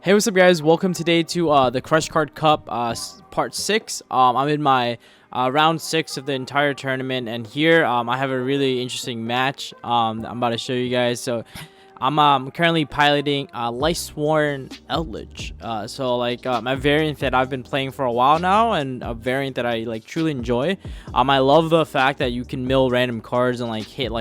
Hey, what's up, guys? Welcome today to the Crush Card Cup part 6. I'm in my round 6 of the entire tournament, and here I have a really interesting match I'm about to show you guys. So I'm currently piloting Lightsworn Eldlich. My variant that I've been playing for a while now, and a variant that I truly enjoy. I love the fact that you can mill random cards and hit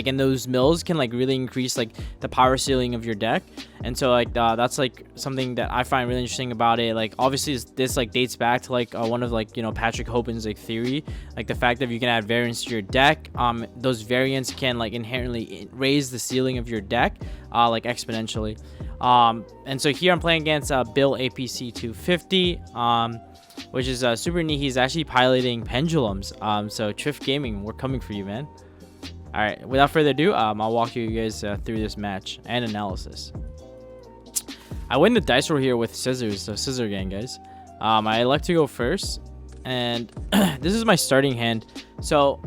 and those mills can really increase the power ceiling of your deck. And so that's something that I find really interesting about it. Obviously this dates back to one of Patrick Hoban's theory, the fact that you can add variants to your deck. Those variants can inherently raise the ceiling of your deck exponentially. And so here I'm playing against Bill APC 250, which is super neat. He's actually piloting Pendulums. So Triff Gaming, we're coming for you, man. All right, without further ado, I'll walk you guys through this match and analysis. I win the dice roll here with scissors, so scissor gang, guys. I elect to go first, and this is my starting hand. So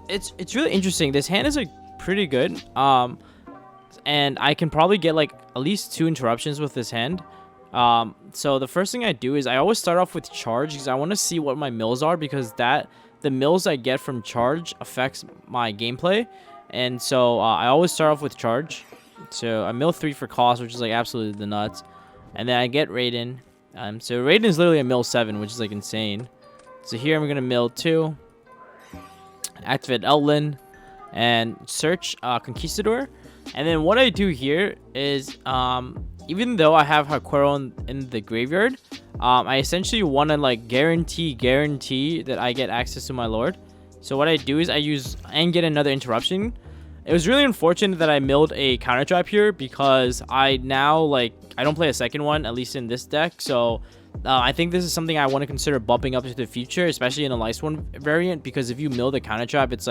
it's really interesting. This hand is pretty good, and I can probably get at least 2 interruptions with this hand. So the first thing I do is I always start off with charge because I want to see what my mills are, because the mills I get from charge affects my gameplay. And so I always start off with charge. So I mill 3 for cost, which is absolutely the nuts. And then I get Raiden. So Raiden is literally a mill 7, which is insane. So here I'm gonna mill 2, activate Eldlich, and search Conquistador. And then what I do here is even though I have Hakuero in the graveyard, I essentially want to guarantee that I get access to my Lord. So what I do is I use and get another interruption. It was really unfortunate that I milled a counter trap here, because I now I don't play a second one, at least in this deck. So I think this is something I want to consider bumping up into the future, especially in a Lightsworn variant, because if you mill the counter trap, it's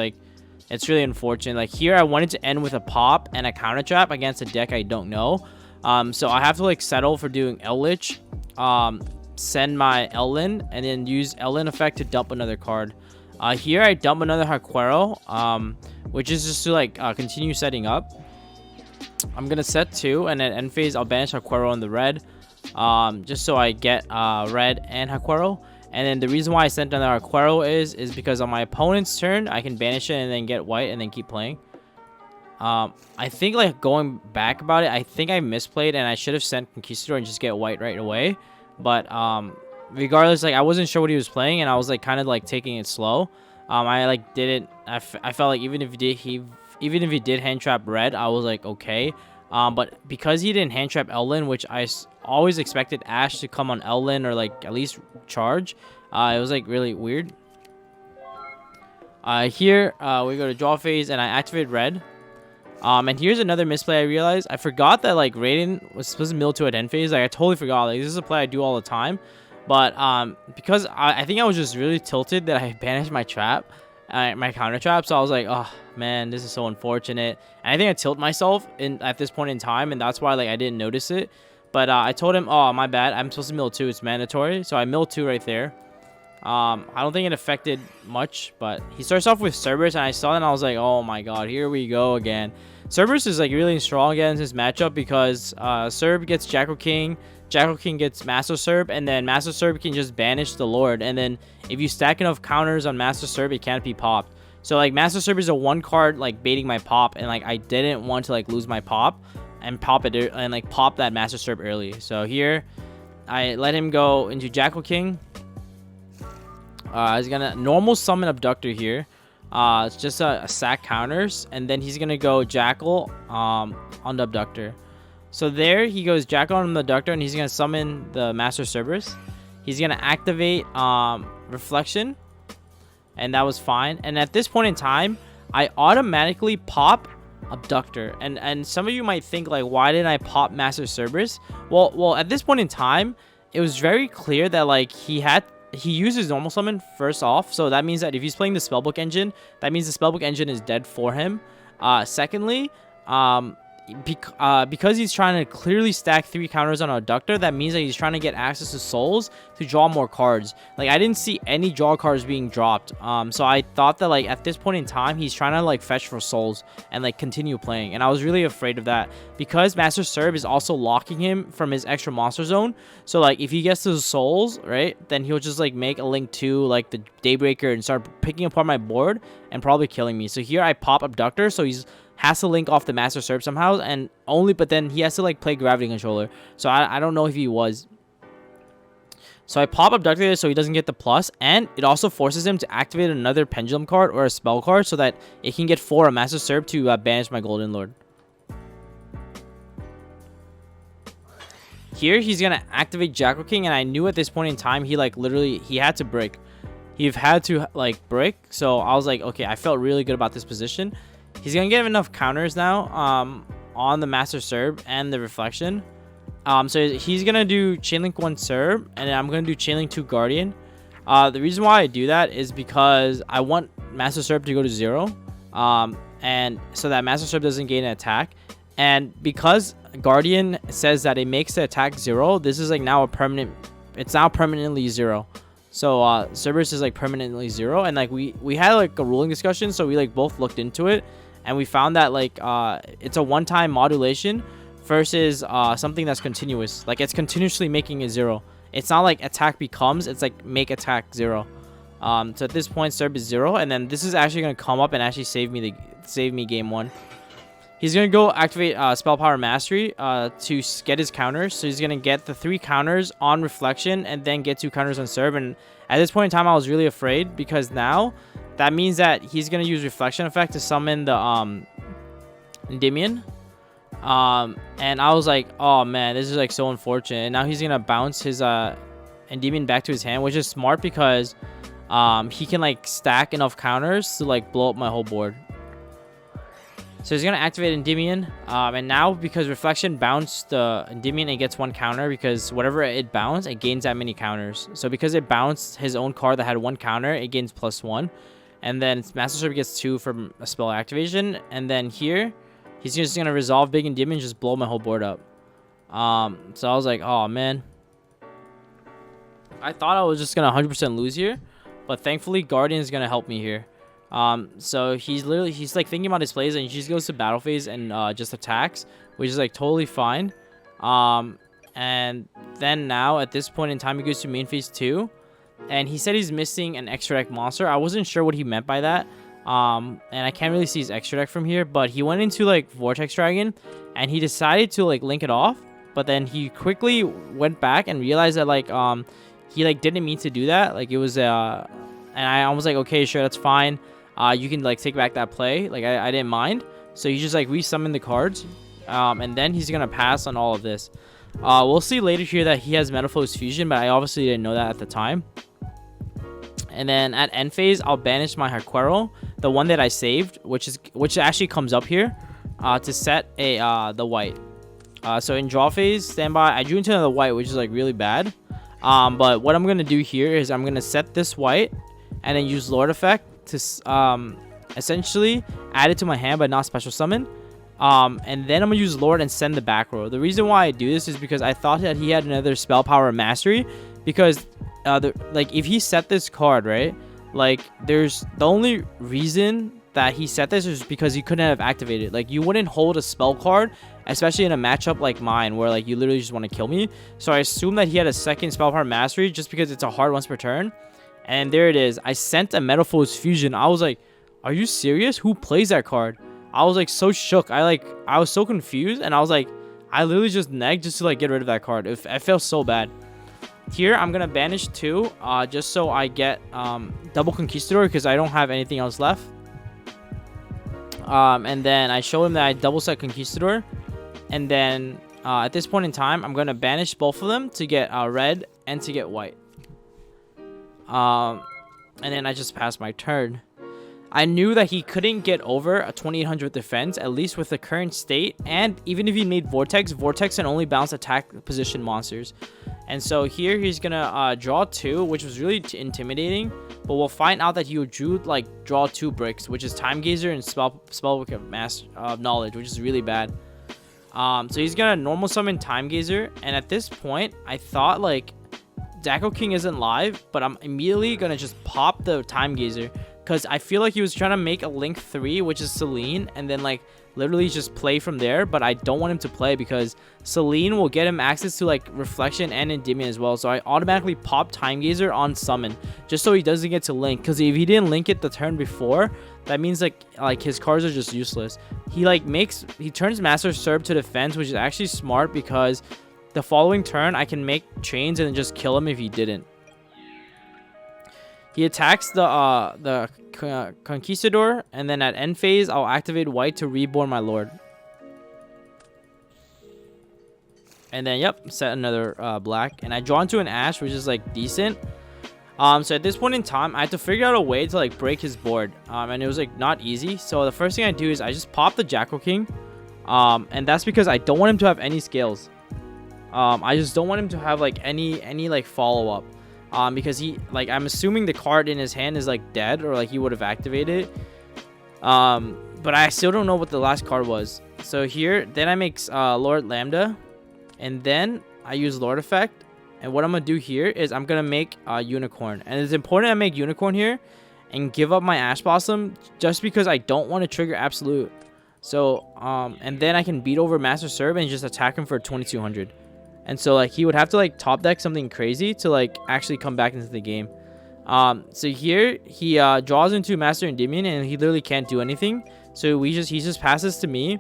really unfortunate. Here I wanted to end with a pop and a counter trap against a deck I don't know. So I have to settle for doing Eldlich, send my Eldlich, and then use Eldlich effect to dump another card. Here I dump another Hakuero, which is just to continue setting up. I'm gonna set 2, and at end phase I'll banish Hakuero on the red, just so I get red and Hakuero. And then the reason why I sent another Hakuero is because on my opponent's turn I can banish it and then get white and then keep playing. I think going back about it, I think I misplayed and I should have sent Conquistador and just get white right away. But regardless, I wasn't sure what he was playing, and I was kind of taking it slow. I didn't. I felt even if he did hand trap red, I was okay. But because he didn't hand trap Eldlich, which I always expected Ash to come on Eldlich or at least charge, it was really weird. Here we go to draw phase and I activate red. And here's another misplay I realized. I forgot that Raiden was supposed to mill 2 at end phase. I totally forgot. This is a play I do all the time. But because I think I was just really tilted that I banished my trap, my counter trap. So I was oh man, this is so unfortunate. And I think I tilt myself at this point in time, and that's why I didn't notice it. But I told him, oh my bad, I'm supposed to mill 2. It's mandatory. So I milled 2 right there. I don't think it affected much, but he starts off with Cerberus, and I saw it and I was oh my god, here we go again. Cerberus is really strong against this matchup because Cerb gets Jackal King gets Master Cerb, and then Master Cerb can just banish the Lord, and then if you stack enough counters on Master Cerb, it can't be popped. So Master Cerb is a 1 card baiting my pop, and I didn't want to lose my pop and pop it and pop that Master Cerb early. So here I let him go into Jackal King. He's gonna normal summon Abductor here. It's just a sack counters, and then he's gonna go Jackal on the Abductor. So there he goes Jackal on the Abductor, and he's gonna summon the Master Cerberus. He's gonna activate Reflection, and that was fine. And at this point in time, I automatically pop Abductor, and some of you might think why didn't I pop Master Cerberus? Well, at this point in time, it was very clear that he used his normal summon first off, so that means that if he's playing the Spellbook engine, that means the Spellbook engine is dead for him. Secondly, because he's trying to clearly stack 3 counters on Abductor, that means that he's trying to get access to souls to draw more cards. Like, I didn't see any draw cards being dropped, so I thought that, like, at this point in time, he's trying to, like, fetch for souls and, like, continue playing, and I was really afraid of that because Master Serb is also locking him from his extra monster zone. So, like, if he gets those souls, right, then he'll just, like, make a Link 2, like, the Daybreaker, and start picking apart my board and probably killing me. So here I pop Abductor, so he's has to link off the Master Serb somehow, and but then he has to, like, play Gravity Controller. So I don't know if he was. So I pop Abductor so he doesn't get the plus, and it also forces him to activate another Pendulum card or a spell card so that it can get 4 a Master Serb to banish my Golden Lord. Here he's gonna activate Jackal King, and I knew at this point in time he, like, literally he had to break. He had to, like, break. So I was like, okay, I felt really good about this position. He's gonna get enough counters now on the Master Serb and the Reflection. So he's gonna do Chainlink 1 Serb, and then I'm gonna do Chainlink 2 Guardian. The reason why I do that is because I want Master Serb to go to 0, and so that Master Serb doesn't gain an attack. And because Guardian says that it makes the attack 0, this is, like, now a permanent. It's now permanently 0. So Cerberus is, like, permanently 0, and, like, we had, like, a ruling discussion, so we, like, both looked into it, and we found that, like, it's a one-time modulation versus something that's continuous. Like, it's continuously making it 0. It's not like attack becomes, it's like make attack 0. So at this point Serb is 0, and then this is actually gonna come up and actually save me game 1. He's going to go activate Spell Power Mastery to get his counters. So he's going to get the 3 counters on Reflection and then get 2 counters on Serb. And at this point in time, I was really afraid because now that means that he's going to use Reflection Effect to summon the Endymion. And I was like, oh man, this is, like, so unfortunate. And now he's going to bounce his Endymion back to his hand, which is smart because he can, like, stack enough counters to, like, blow up my whole board. So he's going to activate Endymion, and now because Reflection bounced the Endymion, it gets 1 counter because whatever it bounced, it gains that many counters. So because it bounced his own card that had 1 counter, it gains +1. And then Master Serb gets 2 from a spell activation. And then here, he's just going to resolve Big Endymion and just blow my whole board up. So I was like, oh man. I thought I was just going to 100% lose here, but thankfully Guardian is going to help me here. So he's like thinking about his plays, and he just goes to battle phase and just attacks, which is, like, totally fine. And then now at this point in time he goes to main phase 2, and he said he's missing an extra deck monster. I wasn't sure what he meant by that, and I can't really see his extra deck from here, but he went into, like, Vortex Dragon, and he decided to, like, link it off, but then he quickly went back and realized that, like, he, like, didn't mean to do that. Like, it was and I was like, okay, sure, that's fine. You can, like, take back that play. Like, I didn't mind. So he just, like, resummon the cards. And then he's going to pass on all of this. We'll see later here that he has Metalfoes Fusion, but I obviously didn't know that at the time. And then at end phase, I'll banish my Haquero, the one that I saved, which actually comes up here to set the white. So in draw phase, standby, I drew into the white, which is, like, really bad. But what I'm going to do here is I'm going to set this white and then use Lord Effect to essentially add it to my hand but not special summon, and then I'm gonna use Lord and send the back row. The reason why I do this is because I thought that he had another Spell Power Mastery, because like, if he set this card, right, like, there's the only reason that he set this is because he couldn't have activated. Like, you wouldn't hold a spell card, especially in a matchup like mine where, like, you literally just want to kill me. So I assume that he had a second Spell Power Mastery just because it's a hard once per turn. And there it is. I sent a Metalfoes Fusion. I was like, are you serious? Who plays that card? I was, like, so shook. I was so confused, and I was like, I literally just negged just to, like, get rid of that card. I felt so bad. Here, I'm going to banish 2 just so I get double Conquistador because I don't have anything else left. And then I show him that I double set Conquistador. And then at this point in time, I'm going to banish both of them to get red and to get white. And then I just passed my turn. I knew that he couldn't get over a 2800 defense, at least with the current state. And even if he made Vortex can only bounce attack position monsters. And so here he's going to draw 2, which was really intimidating. But we'll find out that he would draw 2 bricks, which is Time Gazer and Spell Book of Knowledge, which is really bad. So he's gonna normal summon Time Gazer, and at this point I thought like Daco King isn't live, but I'm immediately gonna just pop the Time Gazer because I feel like he was trying to make a Link 3, which is Celine, and then like literally just play from there. But I don't want him to play because Celine will get him access to like Reflection and Endymion as well. So I automatically pop Time Gazer on summon just so he doesn't get to Link, because if he didn't Link it the turn before, that means like his cards are just useless. He turns Master Serb to defense, which is actually smart because the following turn I can make chains and then just kill him if he didn't. He attacks the Conquistador, and then at end phase I'll activate white to reborn my lord. And then yep, set another black, and I draw into an Ash, which is like decent. So at this point in time I had to figure out a way to like break his board, and it was like not easy. So the first thing I do is I just pop the Jackal King, and that's because I don't want him to have any scales. I just don't want him to have like any like follow-up, because he like, I'm assuming the card in his hand is like dead, or like he would have activated it. But I still don't know what the last card was. So here then I make Lord Lambda, and then I use Lord effect, and what I'm gonna do here is I'm gonna make Unicorn. And it's important I make Unicorn here and give up my Ash Blossom just because I don't want to trigger Absolute. So and then I can beat over Master Serb and just attack him for 2200. And so like he would have to like top deck something crazy to like actually come back into the game. So here he draws into Master Endymion, and he literally can't do anything. So he just passes to me,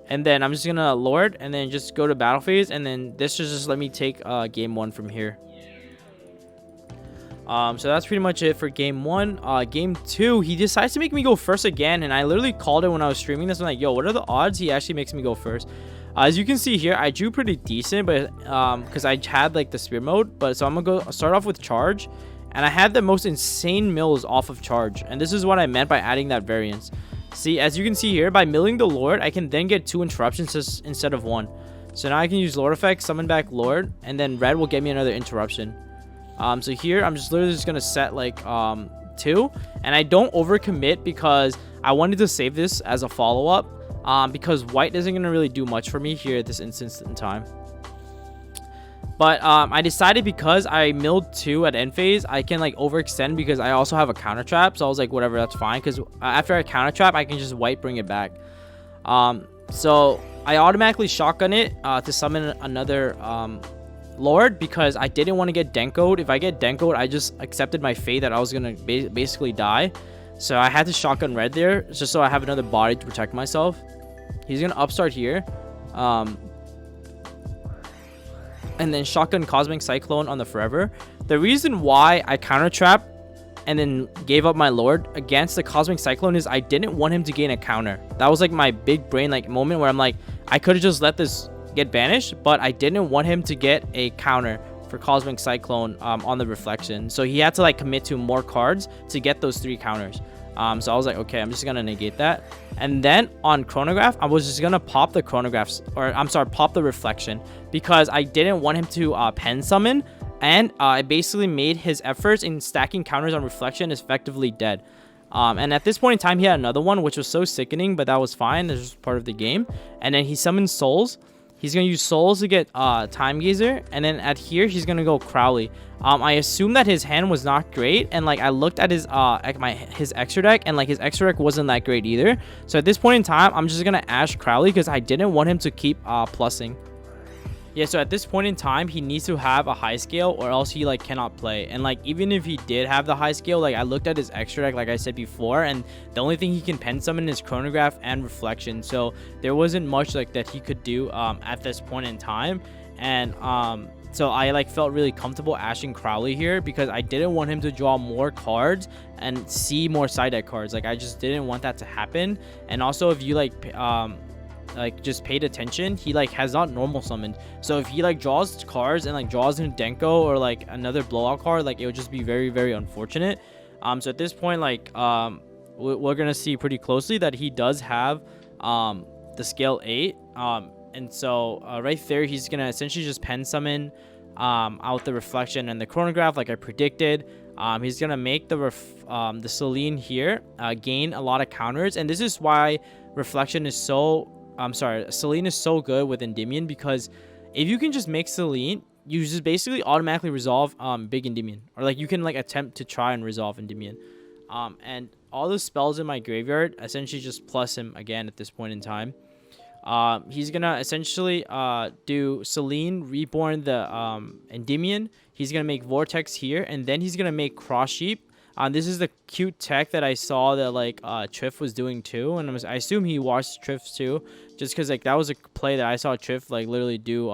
and then I'm just gonna Lord and then just go to battle phase, and then this should just let me take game 1 from here. So that's pretty much it for game 1. Game 2, he decides to make me go first again, and I literally called it when I was streaming this. I'm like, yo, what are the odds he actually makes me go first? As you can see here, I drew pretty decent, but because I had like the spear mode. But so I'm gonna start off with charge, and I had the most insane mills off of charge, and this is what I meant by adding that variance. See, as you can see here, by milling the Lord, I can then get 2 interruptions instead of 1. So now I can use Lord effect, summon back Lord, and then red will get me another interruption. So here I'm just literally just gonna set like 2, and I don't overcommit because I wanted to save this as a follow-up. Because white isn't going to really do much for me here at this instance in time. But I decided because I milled 2 at end phase, I can like overextend because I also have a counter trap. So I was like, whatever, that's fine. Because after I counter trap, I can just white bring it back. So I automatically shotgun it to summon another Lord because I didn't want to get Denko'd. If I get Denko'd, I just accepted my fate that I was going to basically die. So I had to shotgun red there just so I have another body to protect myself. He's going to upstart here. And then shotgun Cosmic Cyclone on the Forever. The reason why I counter trap and then gave up my Lord against the Cosmic Cyclone is I didn't want him to gain a counter. That was like my big brain like moment where I'm like, I could have just let this get banished, but I didn't want him to get a counter for Cosmic Cyclone on the Reflection. So he had to like commit to more cards to get those 3 counters. So I was like, okay, I'm just gonna negate that. And then on Chronograph, I was just gonna pop the Chronographs, or I'm sorry, pop the Reflection, because I didn't want him to pen summon, and I basically made his efforts in stacking counters on Reflection effectively dead. And at this point in time, he had another one, which was so sickening, but that was fine. This was part of the game. And then he summoned Souls. He's going to use Souls to get Time Gazer. And then at here, he's going to go Crowley. I assumed that his hand was not great. And like I looked at his extra deck, and like his extra deck wasn't that great either. So at this point in time, I'm just going to Ash Crowley because I didn't want him to keep plussing. Yeah, so at this point in time, he needs to have a high scale or else he like cannot play. And like even if he did have the high scale, like I looked at his extra deck like I said before, and the only thing he can pen summon is Chronograph and Reflection. So there wasn't much like that he could do at this point in time. And so I like felt really comfortable ashing Crowley here because I didn't want him to draw more cards and see more side deck cards. Like I just didn't want that to happen. And also if you like just paid attention, he like has not normal summoned. So if he like draws cards and like draws in Denko or like another blowout card, like it would just be very, very unfortunate. So at this point, like we're gonna see pretty closely that he does have the scale 8. And so right there, he's gonna essentially just pen summon out the Reflection and the Chronograph like I predicted. He's gonna make the Celine here gain a lot of counters, and this is why Reflection is so I'm sorry, Celine is so good with Endymion, because if you can just make Celine, you just basically automatically resolve big Endymion, or like you can like attempt to try and resolve Endymion. And all the spells in my graveyard essentially just plus him again at this point in time. He's gonna essentially do Celine, Reborn the Endymion. He's gonna make Vortex here, and then he's gonna make Cross Sheep. This is the cute tech that I saw that like Triff was doing too, and I assume he watched Triff too, just because like that was a play that I saw Triff like literally do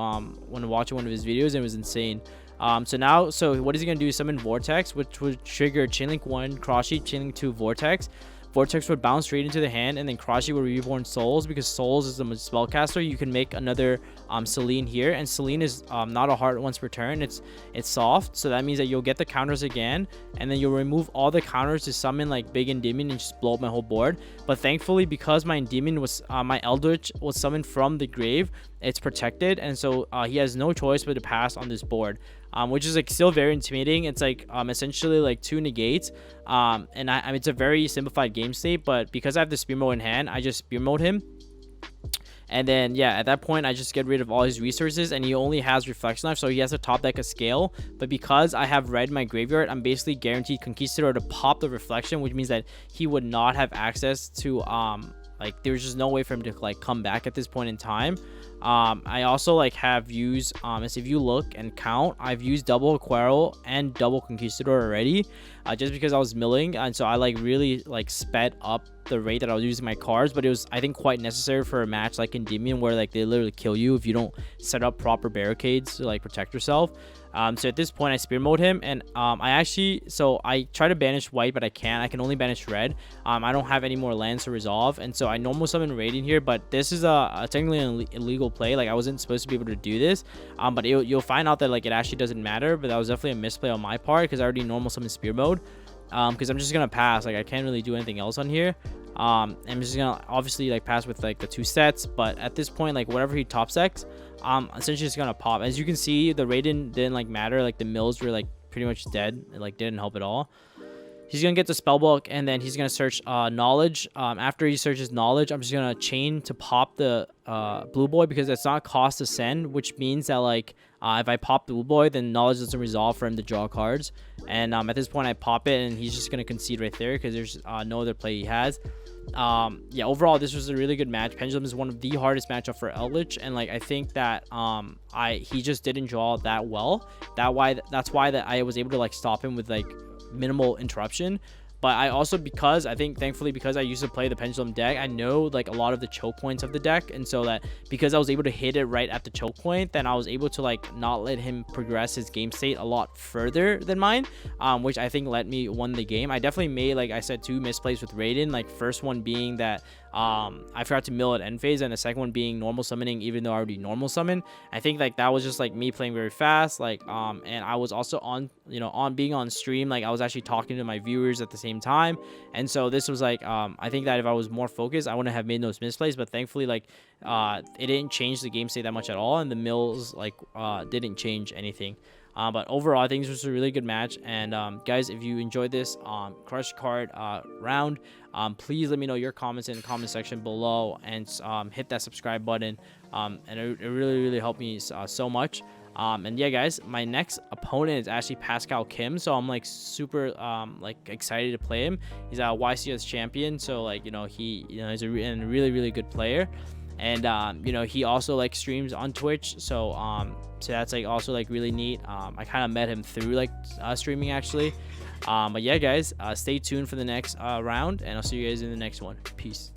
when watching one of his videos, and it was insane. So what is he gonna do? Summon Vortex, which would trigger Chainlink 1, Cross Sheep, Chainlink 2, Vortex. Vortex would bounce straight into the hand, and then Cross Sheep would Reborn Souls, because Souls is the spellcaster. You can make another Celine here, and Celine is not a hard once per turn. It's soft, so that means that you'll get the counters again, and then you'll remove all the counters to summon like big Endymion and just blow up my whole board. But thankfully, because my Endymion was my Eldlich was summoned from the grave, it's protected, and so he has no choice but to pass on this board. Which is like still very intimidating. It's like essentially like 2 negates, and I mean, it's a very simplified game state, but because I have the spear mode in hand, I just spear mode him, and then yeah, at that point I just get rid of all his resources, and he only has Reflection Knife, so he has to top deck a scale. But because I have red in my graveyard, I'm basically guaranteed Conquistador to pop the Reflection, which means that he would not have access to like there's just no way for him to like come back at this point in time. I also like have used as if you look and count, I've used double Quarrel and double Conquistador already, just because I was milling, and so I like really like sped up the rate that I was using my cards. But it was, I think, quite necessary for a match like Endymion, where like they literally kill you if you don't set up proper barricades to like protect yourself. So at this point I spear mode him, and I try to banish white, but I can't. I can only banish red. I don't have any more lands to resolve, and so I normal summon Radiant here, but this is technically an illegal play. Like I wasn't supposed to be able to do this, but you'll find out that like it actually doesn't matter. But that was definitely a misplay on my part, because I already normal summon spear mode, because I'm just gonna pass. Like I can't really do anything else on here. I'm just gonna obviously like pass with like the 2 sets, but at this point, like whatever he top decks, essentially it's gonna pop. As you can see, the Raiden didn't like matter. Like the mills were like pretty much dead. It like didn't help at all. He's gonna get the spellbook, and then he's gonna search knowledge. After he searches knowledge, I'm just gonna chain to pop the blue boy, because it's not cost to send, which means that like if I pop the blue boy, then knowledge doesn't resolve for him to draw cards. And at this point I pop it, and he's just gonna concede right there, because there's no other play he has. Yeah, overall this was a really good match. Pendulum is one of the hardest matchup for Eldlich, and like I think that he just didn't draw that well. That's why that I was able to like stop him with like minimal interruption. But I also, because I think thankfully because I used to play the Pendulum deck, I know like a lot of the choke points of the deck, and so that because I was able to hit it right at the choke point, then I was able to like not let him progress his game state a lot further than mine, which I think let me win the game. I definitely made, like I said, 2 misplays with Raiden. Like first one being that I forgot to mill at end phase, and the second one being normal summoning even though I already normal summon. I think like that was just like me playing very fast, like and I was also on being on stream, like I was actually talking to my viewers at the same time, and so this was like I think that if I was more focused, I wouldn't have made those misplays. But thankfully like it didn't change the game state that much at all, and the mills like didn't change anything. But overall, I think this was a really good match. And guys, if you enjoyed this crush card round, please let me know your comments in the comment section below, and hit that subscribe button, and it really helped me so much. And yeah, guys, my next opponent is actually Pascal Kim, so I'm like super like excited to play him. He's a YCS champion, so like he's a really good player. And he also like streams on Twitch, so that's like also like really neat. I kind of met him through like streaming actually. But yeah, guys, stay tuned for the next round, and I'll see you guys in the next one. Peace.